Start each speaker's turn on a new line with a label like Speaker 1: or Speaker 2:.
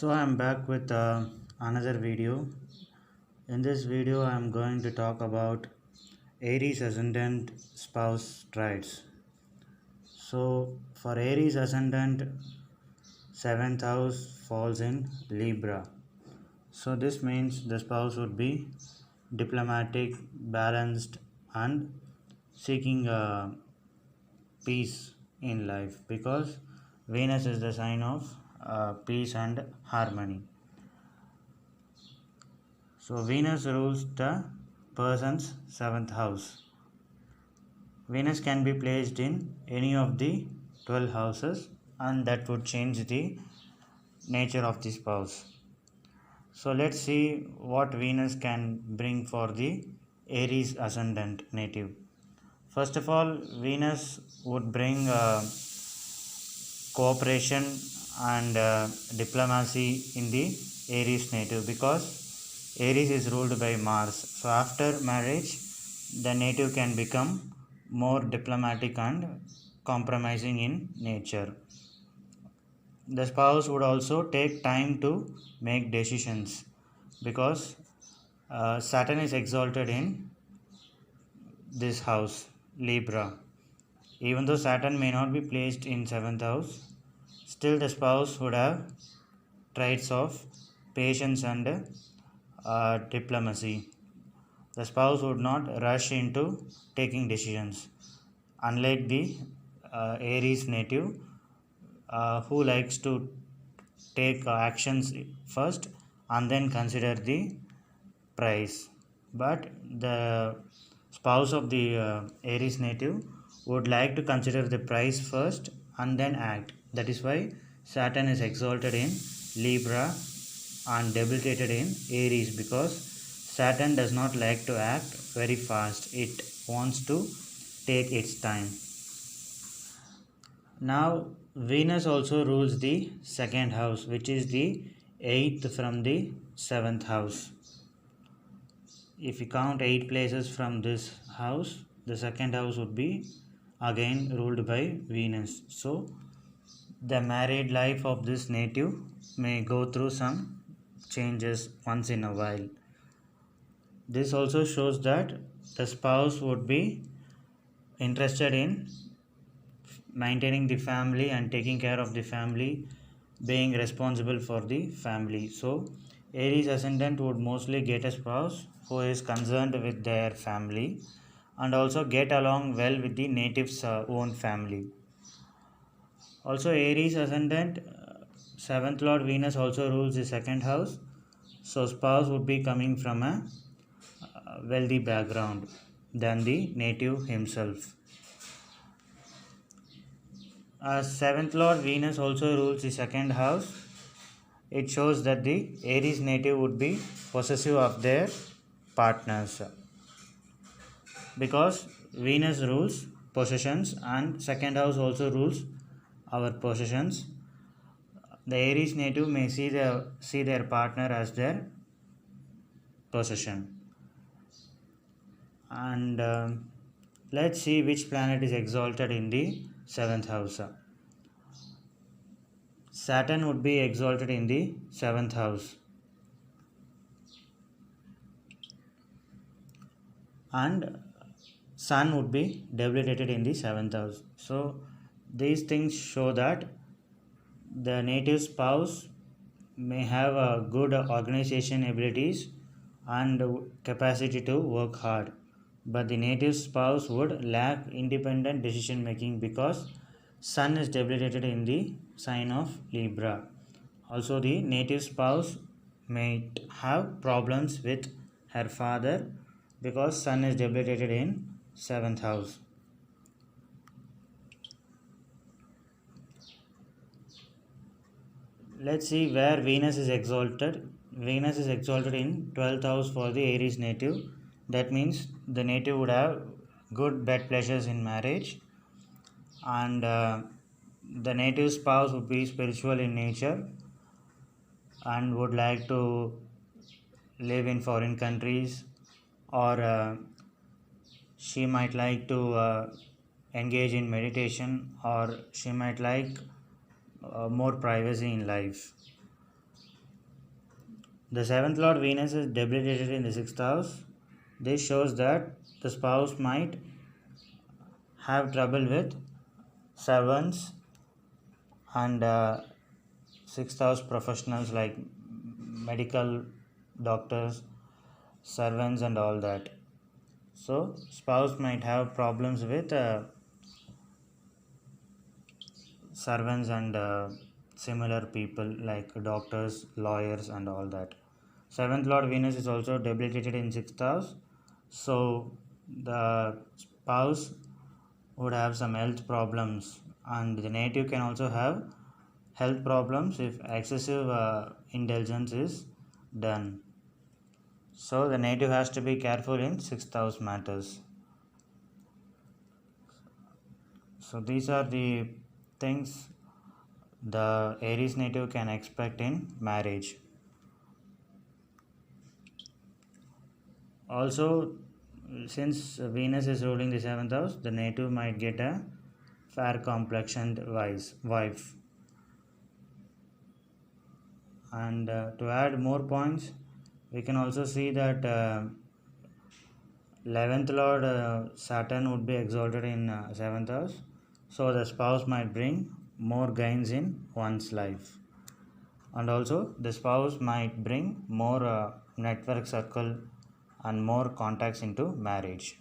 Speaker 1: So I'm back with another video. In this video, I'm going to talk about Aries ascendant spouse traits. So for Aries ascendant, seventh house falls in Libra. So this means the spouse would be diplomatic, balanced, and seeking peace in life because Venus is the sign of peace and harmony. So Venus rules the person's seventh house. Venus can be placed in any of the 12 houses, and that would change the nature of the spouse. So let's see what Venus can bring for the Aries ascendant native. First of all, Venus would bring cooperation and diplomacy in the Aries native because Aries is ruled by Mars. So after marriage, the native can become more diplomatic and compromising in nature. The spouse would also take time to make decisions because Saturn is exalted in this house, Libra. Even though Saturn may not be placed in 7th house, still the spouse would have traits of patience and diplomacy. The spouse would not rush into taking decisions, unlike the Aries native who likes to take actions first and then consider the price. But the spouse of the Aries native would like to consider the price first and then act. That is why Saturn is exalted in Libra and debilitated in Aries because Saturn does not like to act very fast. It wants to take its time. Now Venus also rules the second house, which is the 8th from the 7th house. If we count 8 places from this house, the second house would be again ruled by Venus. So the married life of this native may go through some changes once in a while. This also shows that the spouse would be interested in maintaining the family and taking care of the family, being responsible for the family. So Aries ascendant would mostly get a spouse who is concerned with their family and also get along well with the native's own family. Also Aries ascendant, 7th lord Venus also rules the second house. So spouse would be coming from a wealthy background than the native himself. As 7th lord Venus also rules the second house, it shows that the Aries native would be possessive of their partners because Venus rules possessions and second house also rules our possessions. The Aries native may see their partner as their possession. And let's see which planet is exalted in the 7th house. Saturn would be exalted in the 7th house, and Sun would be debilitated in the 7th house. So these things show that the native spouse may have a good organization abilities and capacity to work hard, but the native spouse would lack independent decision making because Sun is debilitated in the sign of Libra. Also, the native spouse may have problems with her father because Sun is debilitated in 7th house. Let's see where Venus is exalted. Venus is exalted in 12th house for the Aries native. That means the native would have good bed pleasures in marriage, and the native spouse would be spiritual in nature and would like to live in foreign countries, or she might like to engage in meditation, or she might like more privacy in life. The seventh lord Venus is debilitated in the sixth house. This shows that the spouse might have trouble with servants and sixth house professionals like medical doctors, servants, and all that. So, spouse might have problems with servants and similar people like doctors, lawyers, and all that. Seventh lord Venus is also debilitated in sixth house, so the spouse would have some health problems, and the native can also have health problems if excessive indulgence is done. So the native has to be careful in sixth house matters. So these are the things the Aries native can expect in marriage. Also, since Venus is ruling the seventh house, the native might get a fair complexioned wife. And to add more points, we can also see that 11th lord Saturn would be exalted in 7th house, so the spouse might bring more gains in one's life, and also the spouse might bring more network circle and more contacts into marriage.